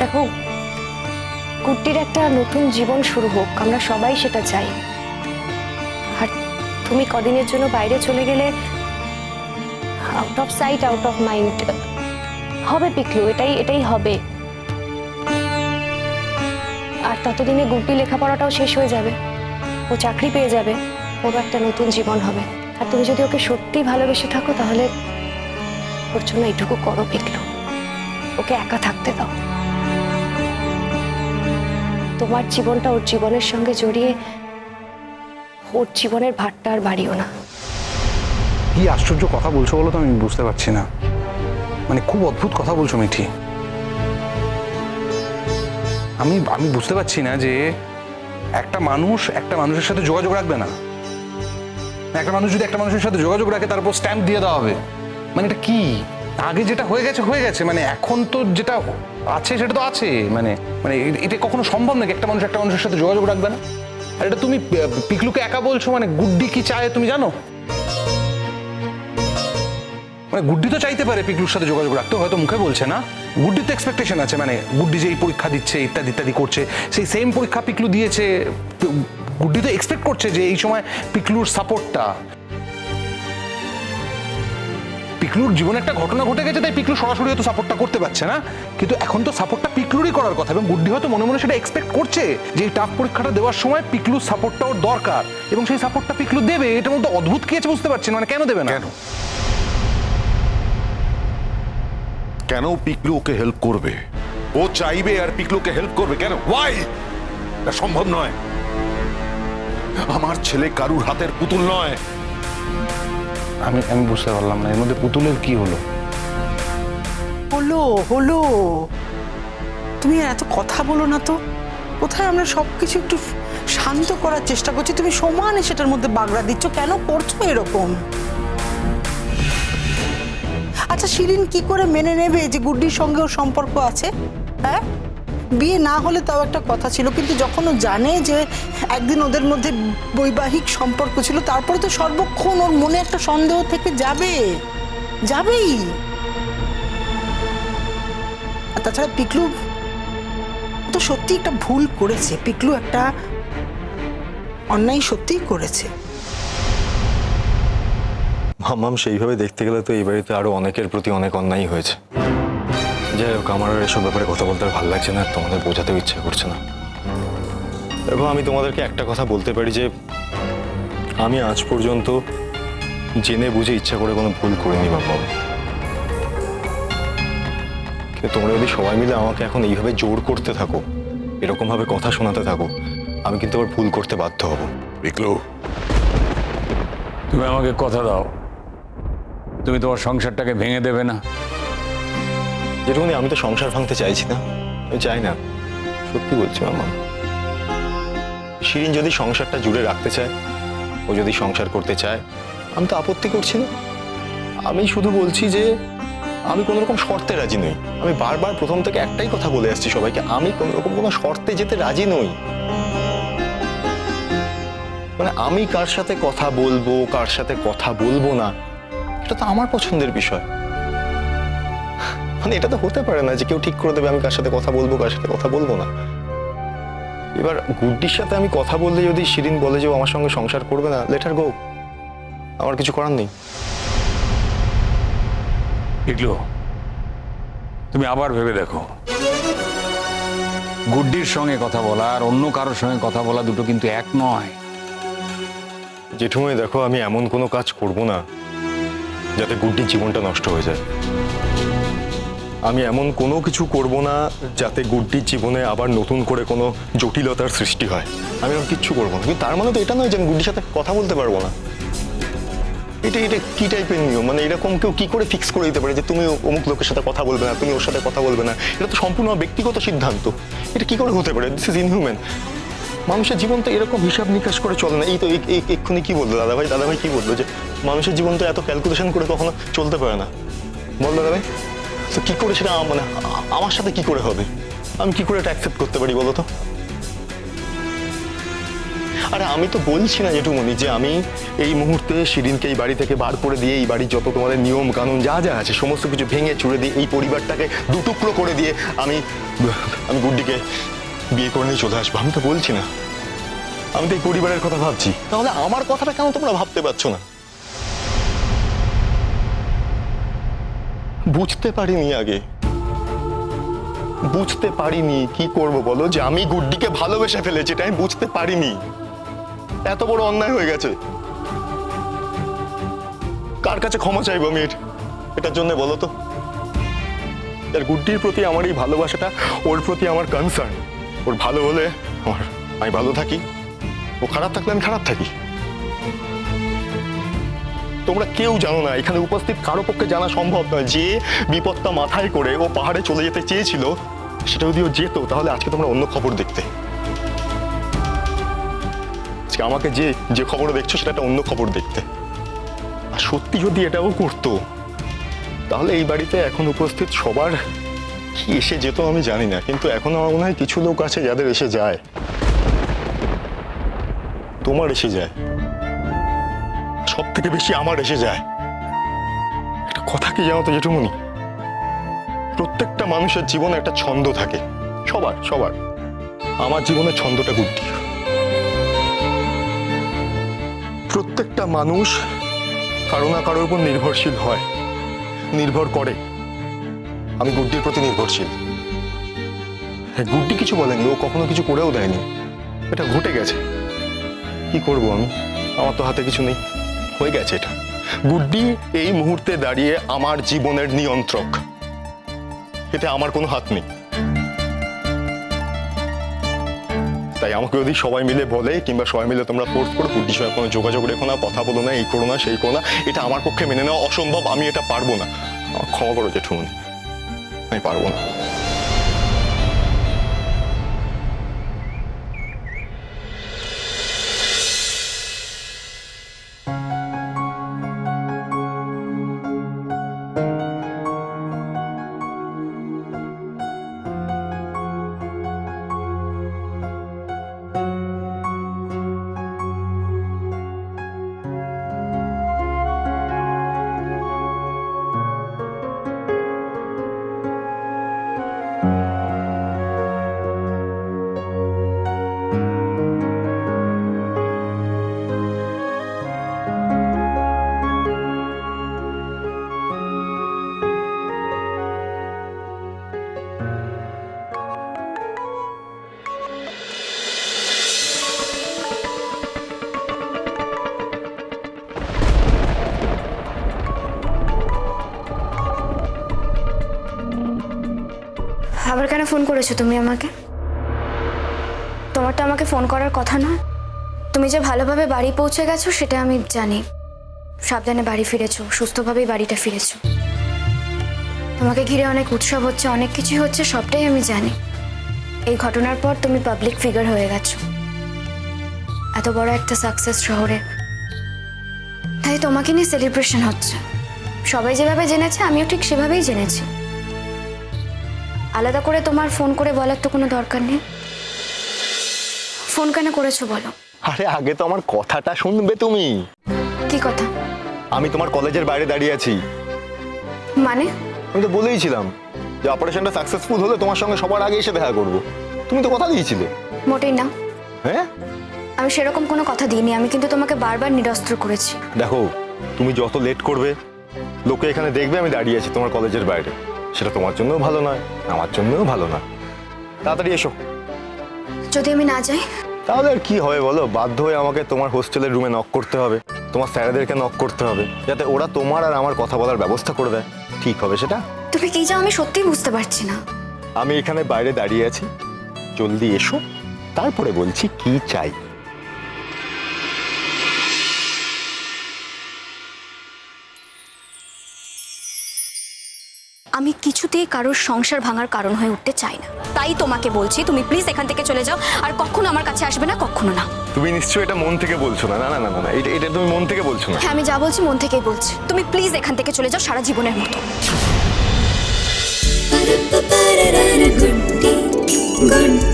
দেখো, গুড্ডির একটা নতুন জীবন শুরু হোক, আমরা সবাই সেটা চাই। আর তুমি কদিনের জন্য বাইরে চলে গেলে out of sight out of mind হবে পিকলু, এটাই হবে। আর ততদিনে গুড্ডি লেখাপড়াটাও শেষ হয়ে যাবে, ও চাকরি পেয়ে যাবে, ওর একটা নতুন জীবন হবে। আর তুমি যদি ওকে সত্যি ভালোবেসে থাকো তাহলে ওর জন্য এইটুকু করো পিকলু, ওকে একা থাকতে দাও। তোমার জীবনটা ওর জীবনের সঙ্গে জড়িয়ে ওর জীবনের ভারটা আর বাড়িও না। কি আশ্চর্য কথা বলছো বলো তো, আমি বুঝতে পারছি না। মানে খুব অদ্ভুত কথা বলছো মিঠি। আমি বুঝতে পারছি না যে একটা মানুষের সাথে যোগাযোগ রাখবে না, একটা মানুষ যদি একটা মানুষের সাথে যোগাযোগ রাখে তারপর স্ট্যাম্প দিয়ে দেওয়া হবে, মানে এটা কি? আগে যেটা হয়ে গেছে, মানে এখন তো যেটা আছে সেটা তো আছে, মানে মানে এটা কখনো সম্ভব নাকি একটা মানুষের সাথে যোগাযোগ রাখবে না? আর এটা তুমি পিকলুকে একা বলছো, মানে গুড্ডি কি চায় তুমি জানো? মানে গুড্ডি তো চাইতে পারে পিকলুর সাথে যোগাযোগ রাখতে, হয়তো মুখে বলছে না। গুড্ডির তো এক্সপেকটেশন আছে, মানে গুড্ডি যে এই পরীক্ষা দিচ্ছে ইত্যাদি ইত্যাদি করছে, সেই সেম পরীক্ষা পিকলু দিয়েছে। গুড্ডি তো এক্সপেক্ট করছে যে এই সময় পিকলুর সাপোর্টটা। পিকলুর জীবনে একটা ঘটনা ঘটে গেছে, তাই পিকলু সরাসরি হয়তো সাপোর্টটা করতে পারছে না, কিন্তু এখন তো সাপোর্টটা পিকলুরই করার কথা। এবং গুড্ডি হয়তো মনে মনে সেটা এক্সপেক্ট করছে যে এই টাফ পরীক্ষাটা দেওয়ার সময় পিকলুর সাপোর্টটা ওর দরকার, এবং সেই সাপোর্টটা পিকলু দেবে। এটার মধ্যে অদ্ভুত কি আছে বুঝতে পারছি না, মানে কেন দেবে না? কেন পিকলু ওকে হেল্প করবে? ও চাইবে আর পিকলুকে হেল্প করবে কেন? ওয়াই? এটা সম্ভব নয়। আমার ছেলে কারুর হাতের পুতুল নয়। আমি বুঝতে পারলাম না এর মধ্যে পুতুলের কি হলো। হলো তুমি আর এত কথা বলো না তো। কোথায় আমরা সবকিছু একটু শান্ত করার চেষ্টা করছি, তুমি সমানে সেটার মধ্যে বাগড়া দিচ্ছ। কেন করছো এরকম? আচ্ছা, শিরিন কি করে মেনে নেবে যে গুড্ডির সঙ্গে ওর সম্পর্ক আছে? হ্যাঁ, বিয়ে না হলে তাও একটা কথা ছিল, কিন্তু যখন ও জানে যে একদিন ওদের মধ্যে বৈবাহিক সম্পর্ক ছিল, তারপরে তো সর্বক্ষণ ওর মনে একটা সন্দেহ থেকে যাবেই। আর তাছাড়া পিকলু তো সত্যি একটা ভুল করেছে, পিকলু একটা অন্যায় সত্যিই করেছে। মাম্মাম, সেইভাবে দেখতে গেলে তো এই বাড়িতে আরো অনেকের প্রতি অনেক অন্যায় হয়েছে। যাই হোক, আমার আর এসব ব্যাপারে কথা বলতে আর ভালো লাগছে না, তোমাদের বোঝাতেও ইচ্ছা করছে না। দেখো, আমি তোমাদেরকে একটা কথা বলতে পারি যে আমি আজ পর্যন্ত জেনে বুঝে ইচ্ছা করে কোনো ভুল করিনি মাম্মাম। কিন্তু তোমরা যদি সবাই মিলে আমাকে এখন এইভাবে জোর করতে থাকো, এরকম ভাবে কথা শোনাতে থাকো, আমি কিন্তু আবার ভুল করতে বাধ্য হব। পিকলু, তুমি আমাকে কথা দাও, তুমি তোমার সংসারটাকে ভেঙে দেবে না। যেটুকুনি, আমি তো সংসার ভাঙতে চাইছি না, আমি চাই না, সত্যি বলছি মামা। শিরিন যদি সংসারটা জুড়ে রাখতে চায়, ও যদি সংসার করতে চায়, আমি তো আপত্তি করছি না। আমি শুধু বলছি যে আমি কোনো রকম শর্তে রাজি নই। আমি বারবার প্রথম থেকে একটাই কথা বলে আসছি সবাইকে, আমি কোনো রকম কোনো শর্তে যেতে রাজি নই। মানে আমি কার সাথে কথা বলবো, কার সাথে কথা বলবো না, এটা তো আমার পছন্দের বিষয়। মানে এটা তো হতে পারে না যে কেউ ঠিক করে দেবে আমি কার সাথে কথা বলবো, কার সাথে কথা বলবো না। এবার গুড্ডির সাথে আমি কথা বললে যদি শিরিন বলে যে ও আমার সঙ্গে সংসার করবে না, লেট হার গো, আমার কিছু করার নেই। পিকলু, তুমি আবার ভেবে দেখো, গুড্ডির সঙ্গে কথা বলা আর অন্য কারোর সঙ্গে কথা বলা দুটো কিন্তু এক নয়। জেঠুমনি দেখো, আমি এমন কোনো কাজ করব না যাতে গুড্ডির জীবনটা নষ্ট হয়ে যায়। আমি এমন কোনো কিছু করব না যাতে গুড্ডির জীবনে আবার নতুন করে কোনো জটিলতার সৃষ্টি হয়। আমি এরকম কিচ্ছু করবো না, কিন্তু তার মানে তো এটা নয় যে আমি গুড্ডির সাথে কথা বলতে পারবো না। এটা কি টাইপের নিয়ম? মানে এরকম কেউ কি করে ফিক্স করে দিতে পারে যে তুমি অমুক লোকের সাথে কথা বলবে না, তুমি ওর সাথে কথা বলবে না? এটা তো সম্পূর্ণ ব্যক্তিগত সিদ্ধান্ত। এটা কি করে হতে পারে? This is inhuman. মানুষের জীবন তো এরকম হিসাব নিকাশ করে চলে না। এই তো এক্ষুনি কি বললো দাদাভাই কি বললো যে মানুষের জীবন তো এত ক্যালকুলেশন করে কখনো চলতে পারে না। বল দাদাভাই, তো কি করে সেটা মানে আমার সাথে কি করে হবে? আমি কি করে এটা অ্যাকসেপ্ট করতে পারি বলো তো? আরে আমি তো বলছি না জেঠুমনি যে আমি এই মুহূর্তে শিরিনকে এই বাড়ি থেকে বার করে দিয়ে এই বাড়ির যত তোমাদের নিয়ম কানুন যা যা আছে সমস্ত কিছু ভেঙে চুড়ে দিয়ে এই পরিবারটাকে দুটুকরো করে দিয়ে আমি গুড্ডিকে বিয়ে করে নিয়ে চলে আসবো। আমি তো বলছি না, আমি তো এই পরিবারের কথা ভাবছি। তাহলে আমার কথাটা কেন তোমরা ভাবতে পারছো না? বুঝতে পারিনি আগে, বুঝতে পারিনি কি করব বলো, যে আমি গুড্ডিকে ভালোবেসে ফেলেছি, এটা আমি বুঝতে পারিনি। এত বড় অন্যায় হয়ে গেছে, কার কাছে ক্ষমা চাইবো আমি এটার জন্য বলো তো? আর গুড্ডির প্রতি আমার এই ভালোবাসাটা, ওর প্রতি আমার কনসার্ন। ওর ভালো হলে আমি ভালো থাকি, ও খারাপ থাকলে আমি খারাপ থাকি। তোমরা কেউ জানো না, এখানে উপস্থিত কারো পক্ষে জানা সম্ভব নয় যে বিপদটা মাথায় করে ও পাহাড়ে চলে যেতে চেয়েছিল, সেটা যদি ও যেত তাহলে আজকে তোমরা অন্য খবর দেখতে। আজকে আমাকে যে খবর দেখছো সেটা একটা অন্য খবর দেখতে। আর সত্যি যদি এটাও করতো তাহলে এই বাড়িতে এখন উপস্থিত সবার কি এসে যেত আমি জানি না, কিন্তু এখন আমার মনে হয় কিছু লোক আছে যাদের এসে যায়। তোমার এসে যায়, সব থেকে বেশি আমার এসে যায়। একটা কথা কি জানো তো জেঠুমনি, প্রত্যেকটা মানুষের জীবনে একটা ছন্দ থাকে, সবার সবার। আমার জীবনে ছন্দটা গুড্ডি। প্রত্যেকটা মানুষ কারো না কারোর উপর নির্ভরশীল হয়, নির্ভর করে। আমি গুড্ডির প্রতি নির্ভরশীল। গুড্ডি কিছু বলেনি, ও কখনো কিছু করেও দেয়নি, এটা ঘটে গেছে। কি করব আমি, আমার তো হাতে কিছু নেই, হয়ে গেছে এটা। গুড্ডি এই মুহূর্তে দাঁড়িয়ে আমার জীবনের নিয়ন্ত্রক, এতে আমার কোনো হাত নেই। তাই আমাকে যদি সবাই মিলে বলে, কিংবা সবাই মিলে তোমরা ফোর্স করো গুড্ডির সঙ্গে কোনো যোগাযোগ রেখো না, কথা বলো না, এই করো না, সেই করো না, এটা আমার পক্ষে মেনে নেওয়া অসম্ভব। আমি এটা পারবো না, ক্ষমা করো জেঠুমনি, আমি পারবো না। আবার কেন ফোন করেছো তুমি আমাকে? তোমার তো আমাকে ফোন করার কথা না। তুমি যে ভালোভাবে বাড়ি পৌঁছে গেছো সেটা আমি জানি, সাবধানে বাড়ি ফিরেছো, সুস্থভাবেই বাড়িটা ফিরেছো। তোমাকে ঘিরে অনেক উৎসব হচ্ছে, অনেক কিছু হচ্ছে, সবটাই আমি জানি। এই ঘটনার পর তুমি পাবলিক ফিগার হয়ে গেছো, এত বড় একটা সাকসেস শহরে, তাই তোমাকে নিয়ে সেলিব্রেশন হচ্ছে। সবাই যেভাবে জেনেছে আমিও ঠিক সেভাবেই জেনেছি। আলাদা করে তোমার ফোন করে বলার তো কোনো দরকার নেই। ফোন কেন করেছো বলো? আরে আগে তো আমার কথাটা শুনবে তুমি। কি কথা? আমি তোমার কলেজের বাইরে দাঁড়িয়ে আছি। মানে? আমি তো বলেইছিলাম যে অপারেশনটা সাকসেসফুল হলে তোমার সঙ্গে সবার আগে এসে দেখা করব। তুমি তো কথা দিয়েছিলে। মোটেই না। হ্যাঁ, আমি সেরকম কোনো কথা দিইনি, আমি কিন্তু তোমাকে বারবার নিরস্ত্র করেছি। দেখো তুমি যত লেট করবে লোকে এখানে দেখবে আমি দাঁড়িয়ে আছি তোমার কলেজের বাইরে, সেটা তোমার জন্যও ভালো নয়, আমার জন্যও ভালো না। তাড়াতাড়ি এসো। যদি আমি না যাই? তাহলে আর কি হবে বলো, বাধ্য হয়ে আমাকে তোমার হোস্টেলের রুমে নক করতে হবে, তোমার স্যারেদেরকে নক করতে হবে, যাতে ওরা তোমার আর আমার কথা বলার ব্যবস্থা করে দেয়। ঠিক হবে সেটা? তুমি কি চাও আমি সত্যিই বুঝতে পারছি না। আমি এখানে বাইরে দাঁড়িয়ে আছি, জলদি এসো, তারপরে বলছি কি চাই। আমি কিছুতেই কারোর সংসার ভাঙার কারণ হয়ে উঠতে চাই না, তাই তোমাকে বলছি তুমি প্লিজ এখান থেকে চলে যাও, আর কখনো আমার কাছে আসবে না, কখনো না। তুমি নিশ্চয়ই এটা মন থেকে বলছো না? না না না না, এটা তুমি মন থেকে বলছো না। হ্যাঁ, আমি যা বলছি মন থেকেই বলছি। তুমি প্লিজ এখান থেকে চলে যাও সারা জীবনের মতো। गुड्डी